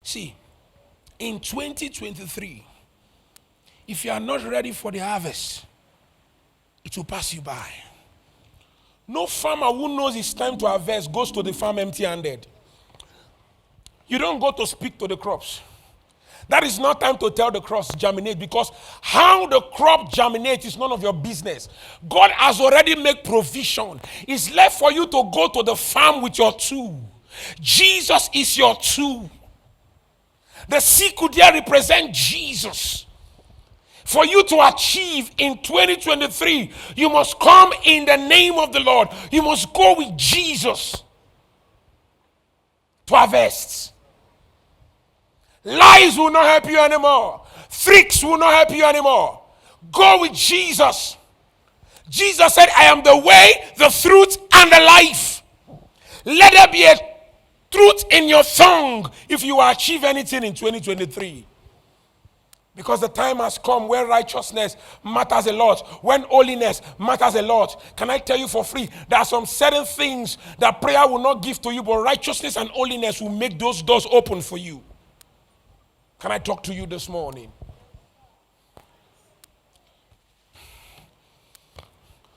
See, in 2023, if you are not ready for the harvest, it will pass you by. No farmer who knows it's time to harvest goes to the farm empty-handed. You don't go to speak to the crops. That is not time to tell the crops germinate, because how the crop germinates is none of your business. God has already made provision. It's left for you to go to the farm with your tool. Jesus is your tool. The sickle there represent Jesus. For you to achieve in 2023, you must come in the name of the Lord. You must go with Jesus to harvest. Lies will not help you anymore. Freaks will not help you anymore. Go with Jesus. Jesus said, I am the way, the truth, and the life. Let there be a truth in your tongue if you achieve anything in 2023. Because the time has come where righteousness matters a lot, when holiness matters a lot. Can I tell you for free, there are some certain things that prayer will not give to you, but righteousness and holiness will make those doors open for you. Can I talk to you this morning?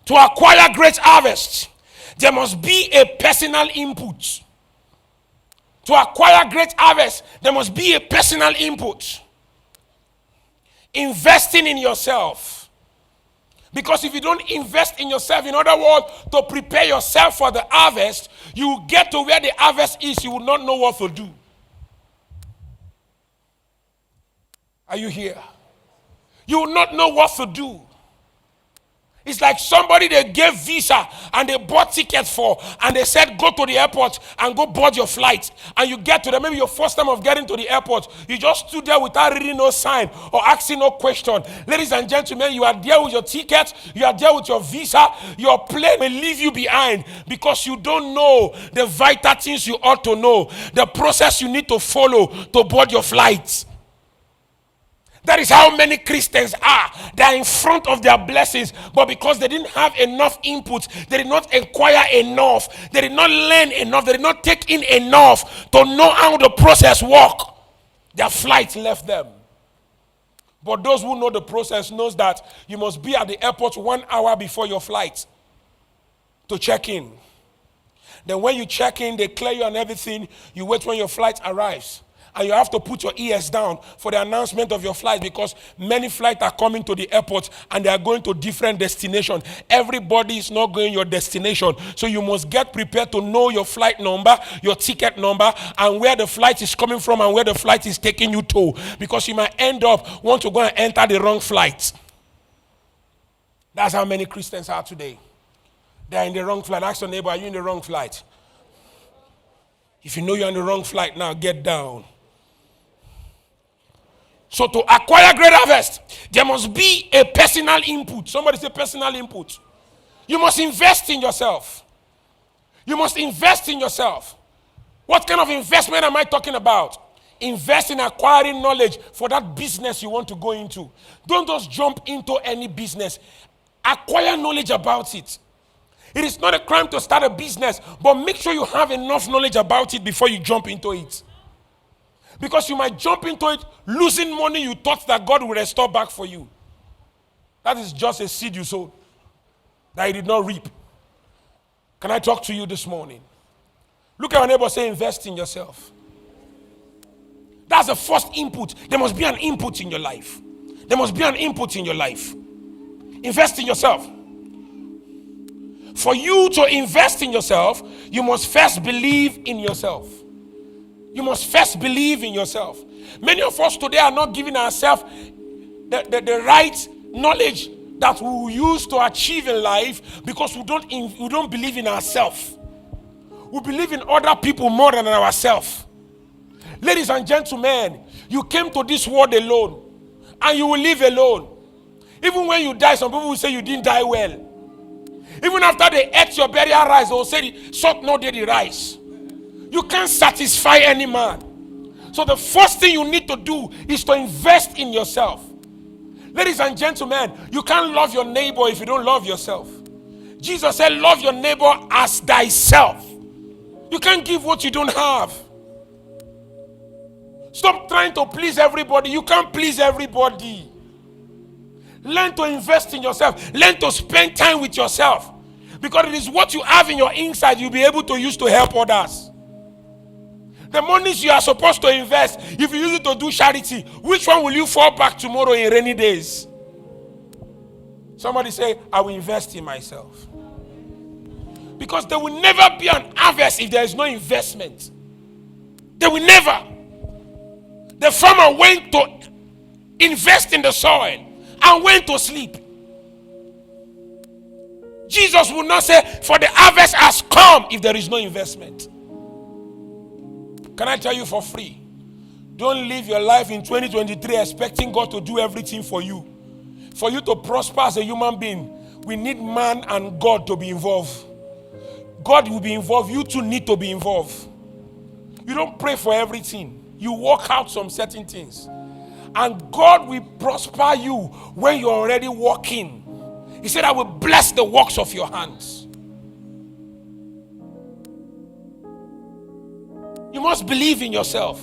To acquire great harvest, there must be a personal input. To acquire great harvest, there must be a personal input. Investing in yourself. Because if you don't invest in yourself, in other words, to prepare yourself for the harvest, you will get to where the harvest is, you will not know what to do. Are you here? You will not know what to do. It's like somebody they gave visa and they bought tickets for, and they said go to the airport and go board your flight. And you get to them, maybe your first time of getting to the airport, you just stood there without reading no sign or asking no question. Ladies and gentlemen, you are there with your ticket, you are there with your visa, your plane may leave you behind because you don't know the vital things you ought to know, the process you need to follow to board your flight. That is how many Christians are. They are in front of their blessings, but because they didn't have enough input, they did not acquire enough, they did not learn enough, they did not take in enough to know how the process works, their flight left them. But those who know the process knows that you must be at the airport 1 hour before your flight to check in. Then when you check in, they clear you and everything, you wait when your flight arrives. And you have to put your ears down for the announcement of your flight, because many flights are coming to the airport and they are going to different destinations. Everybody is not going your destination. So you must get prepared to know your flight number, your ticket number, and where the flight is coming from and where the flight is taking you to. Because you might end up want to go and enter the wrong flight. That's how many Christians are today. They are in the wrong flight. Ask your neighbor, are you in the wrong flight? If you know you're in the wrong flight now, get down. So to acquire great harvest, there must be a personal input. Somebody say personal input. You must invest in yourself. You must invest in yourself. What kind of investment am I talking about? Invest in acquiring knowledge for that business you want to go into. Don't just jump into any business. Acquire knowledge about it. It is not a crime to start a business, but make sure you have enough knowledge about it before you jump into it. Because you might jump into it losing money you thought that God will restore back for you. That is just a seed you sowed that you did not reap. Can I talk to you this morning? Look at your neighbor, say invest in yourself. That's the first input. There must be an input in your life. There must be an input in your life. Invest in yourself. For you to invest in yourself, you must first believe in yourself. You must first believe in yourself. Many of us today are not giving ourselves the right knowledge that we will use to achieve in life, because we don't believe in ourselves. We believe in other people more than ourselves. Ladies and gentlemen, you came to this world alone and you will live alone. Even when you die, some people will say you didn't die well. Even after they ate your burial rice, they will say, "Salt no did the rice." You can't satisfy any man. So the first thing you need to do is to invest in yourself. Ladies and gentlemen, you can't love your neighbor if you don't love yourself. Jesus said, love your neighbor as thyself. You can't give what you don't have. Stop trying to please everybody. You can't please everybody. Learn to invest in yourself. Learn to spend time with yourself. Because it is what you have in your inside you'll be able to use to help others. The monies you are supposed to invest, if you use it to do charity, which one will you fall back tomorrow in rainy days? Somebody say, I will invest in myself. Because there will never be an harvest if there is no investment. There will never. The farmer went to invest in the soil and went to sleep. Jesus will not say, for the harvest has come if there is no investment. Can I tell you for free? Don't live your life in 2023 expecting God to do everything for you. For you to prosper as a human being, we need man and God to be involved. God will be involved. You too need to be involved. You don't pray for everything. You work out some certain things. And God will prosper you when you're already working. He said, I will bless the works of your hands. You must believe in yourself.